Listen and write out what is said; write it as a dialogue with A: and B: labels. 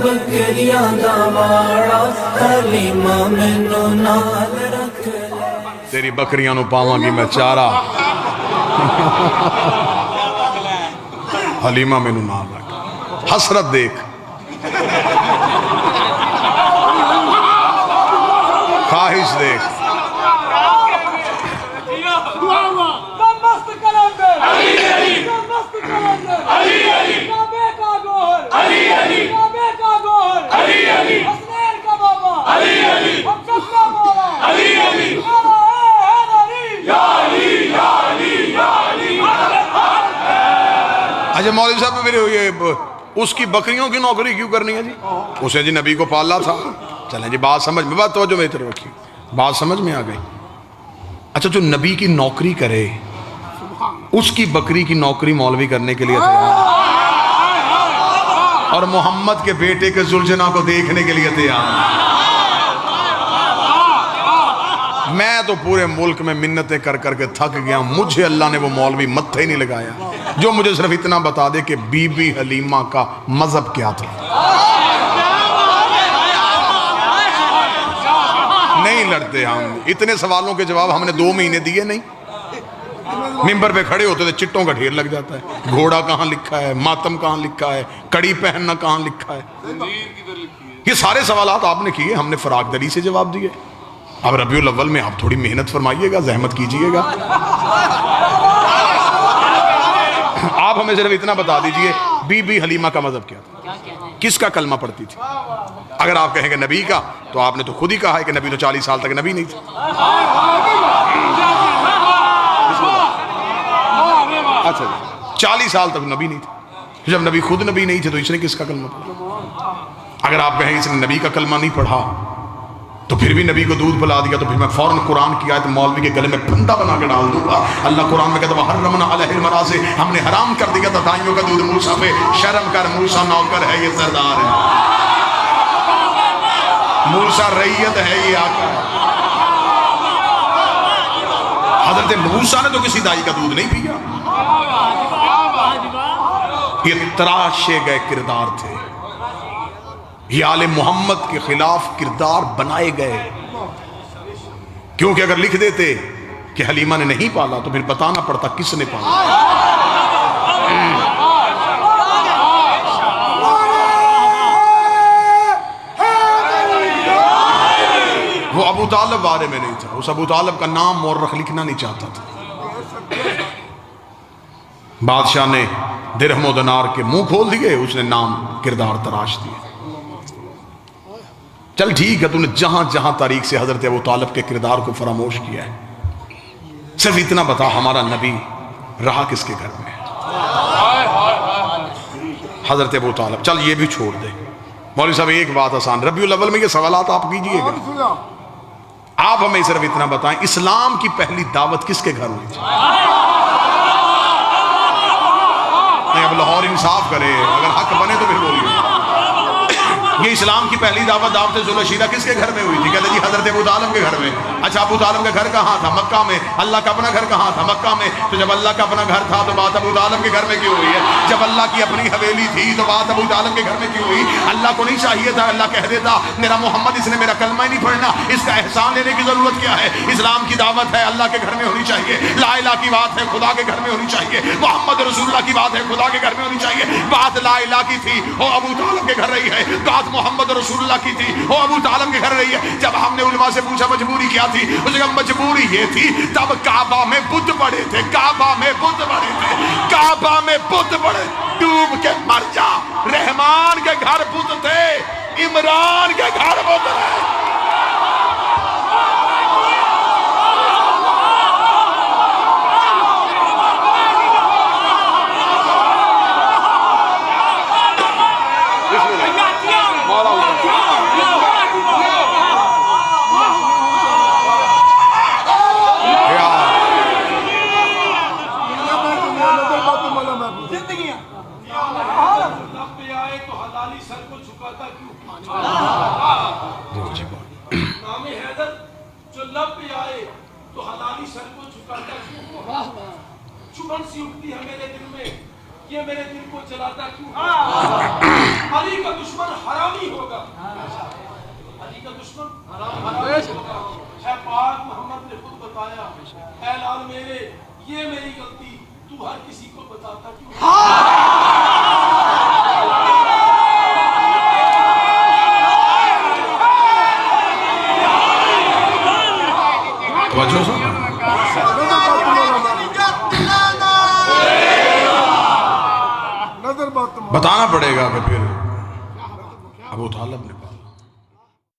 A: بکریاں دا واڑا حلیمہ مینوں نال رکھ لے
B: تیری بکریاں نو پاواں گی میں چارہ حلیمہ مینوں نال رکھ حسرت دیکھ خواہش دیکھ اچھا مولوی صاحب میرے یہ اس کی بکریوں کی نوکری کیوں کرنی ہے جی اسے جی نبی کو پالا تھا چلیں جی بات سمجھ میں بات توجہ میں طرف رکھی بات سمجھ میں آ گئی اچھا جو نبی کی نوکری کرے اس کی بکری کی نوکری مولوی کرنے کے لیے تیار اور محمد کے بیٹے کے زلجنا کو دیکھنے کے لیے تیار میں تو پورے ملک میں منتیں کر کر کے تھک گیا مجھے اللہ نے وہ مولوی متھے ہی نہیں لگایا جو مجھے صرف اتنا بتا دے کہ بی بی حلیمہ کا مذہب کیا تھا نہیں لڑتے ہم اتنے سوالوں کے جواب ہم نے 2 مہینے دیے نہیں ممبر پہ کھڑے ہوتے تھے چٹوں کا ڈھیر لگ جاتا ہے گھوڑا کہاں لکھا ہے ماتم کہاں لکھا ہے کڑی پہننا کہاں لکھا ہے یہ سارے سوالات آپ نے کیے ہم نے فراق دری سے جواب دیے اب ربیع الاول میں آپ تھوڑی محنت فرمائیے گا زحمت کیجئے گا آپ ہمیں صرف اتنا بتا دیجئے بی بی حلیمہ کا مذہب کیا تھا کس کا کلمہ پڑھتی تھی اگر آپ کہیں گے نبی کا تو آپ نے تو خود ہی کہا ہے کہ نبی تو 40 سال تک نبی نہیں تھا اچھا 40 سال تک نبی نہیں تھا جب نبی خود نبی نہیں تھے تو اس نے کس کا کلمہ پڑھا اگر آپ کہیں اس نے نبی کا کلمہ نہیں پڑھا تو پھر بھی نبی کو دودھ پلا دیا تو پھر میں فوراً قرآن کی آیت مولوی کے گلے میں پھندا بنا کے ڈال دوں گا اللہ قرآن میں کہتا ہے وَحَرَّمْنَا عَلَيْهِ الْمَرَاضِعَ ہم نے حرام کر دیا تھا دائیوں کا دودھ موسیٰ پہ شرم کر موسیٰ نوکر ہے یہ سردار ہے موسیٰ رعیت ہے یہ آقا ہے حضرت موسیٰ نے تو کسی دائی کا دودھ نہیں پیا یہ تراشے گئے کردار تھے یہ آل محمد کے خلاف کردار بنائے گئے کیونکہ اگر لکھ دیتے کہ حلیمہ نے نہیں پالا تو پھر بتانا پڑتا کس نے پالا وہ ابو طالب بارے میں نہیں تھا اس ابو طالب کا نام مورخ لکھنا نہیں چاہتا تھا بادشاہ نے درہم و دینار کے منہ کھول دیے اس نے نام کردار تراش دیے چل ٹھیک ہے تو نے جہاں جہاں تاریخ سے حضرت ابو طالب کے کردار کو فراموش کیا ہے صرف اتنا بتا ہمارا نبی رہا کس کے گھر میں حضرت ابو طالب چل یہ بھی چھوڑ دے مولوی صاحب ایک بات آسان ربیع الاول میں یہ سوالات آپ کیجئے گا آپ ہمیں صرف اتنا بتائیں اسلام کی پہلی دعوت کس کے گھر ہوئی تھی نہیں اب لاہور انصاف کرے اگر حق بنے تو پھر بولیے یہ اسلام کی پہلی دعوت دعوت ذوالعشیرہ کس کے گھر میں ہوئی تھی کہتے جی حضرت ابو طالب کے گھر میں اچھا ابو طالب کا گھر کہاں تھا مکہ میں اللہ کا اپنا گھر کہاں تھا مکہ میں تو جب اللہ کا اپنا گھر تھا تو بات ابو طالب کے گھر میں کیوں ہوئی ہے جب اللہ کی اپنی حویلی تھی تو بات ابو طالب کے گھر میں کیوں ہوئی اللہ کو نہیں چاہیے تھا اللہ کہہ دیتا میرا محمد اس نے میرا کلمہ ہی نہیں پڑھنا اس کا احسان لینے کی ضرورت کیا ہے اسلام کی دعوت ہے اللہ کے گھر میں ہونی چاہیے لا الہ کی بات ہے خدا کے گھر میں ہونی چاہیے محمد رسول اللہ کی بات ہے خدا کے گھر میں ہونی چاہیے بات لا الہ کی تھی وہ ابو طالب کے گھر رہی ہے بات محمد رسول اللہ کی تھی وہ ابو طالب کے گھر رہی ہے جب ہم نے علماء سے پوچھا مجبوری کیا تھی اس نے کہا مجبوری یہ تھی تب کعبہ میں بت پڑے تھے کعبہ میں بت پڑے تھے کعبہ میں بت پڑے ڈوب کے مر جا رحمان کے گھر بت تھے عمران کے گھر بت رہے
C: یہ میرے دل کو جلاتا کیوں ہے؟ علی کا دشمن حرامی ہوگا، علی کا دشمن حرامی ہوگا۔ اے پاک محمد نے خود بتایا، اے لال میرے یہ میری غلطی تو ہر کسی کو بتاتا کیوں ہے؟
B: توجہ سے بتانا پڑے گا کہ پھر